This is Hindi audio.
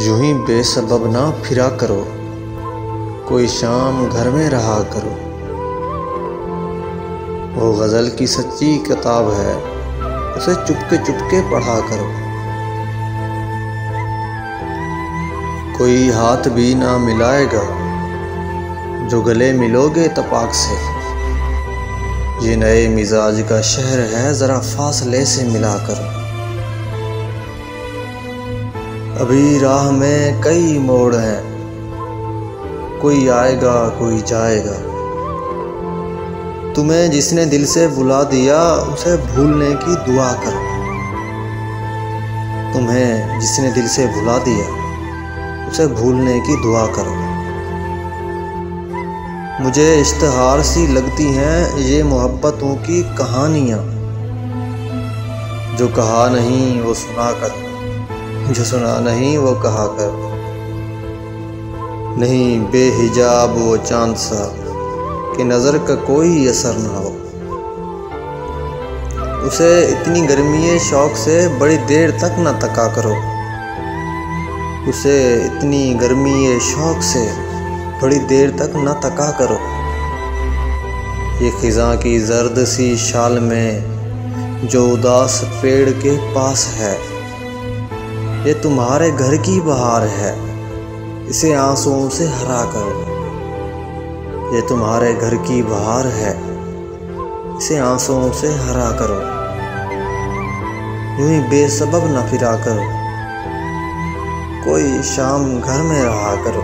यूं ही बेसबब ना फिरा करो, कोई शाम घर में रहा करो। वो गज़ल की सच्ची किताब है, उसे चुपके चुपके पढ़ा करो। कोई हाथ भी ना मिलाएगा, जो गले मिलोगे तपाक से। ये नए मिजाज का शहर है, ज़रा फासले से मिला करो। अभी राह में कई मोड़ हैं, कोई आएगा कोई जाएगा। तुम्हें जिसने दिल से बुला दिया, उसे भूलने की दुआ करो। तुम्हें जिसने दिल से भुला दिया, उसे भूलने की दुआ करो। मुझे इश्तिहार सी लगती हैं ये मोहब्बतों की कहानियाँ। जो कहा नहीं वो सुना कर, जो सुना नहीं वो कहा कर। नहीं बेहिजाब वो चांद सा कि नज़र का कोई असर ना हो। उसे इतनी गर्मी शौक से बड़ी देर तक न तका करो। उसे इतनी गर्मी शौक से बड़ी देर तक न तका करो। ये खिज़ां की जर्द सी शाल में जो उदास पेड़ के पास है, ये तुम्हारे घर की बहार है, इसे आंसुओं से हरा करो। ये तुम्हारे घर की बहार है, इसे आंसुओं से हरा करो। यूं ही बेसबब न फिरा करो, कोई शाम घर में रहा करो।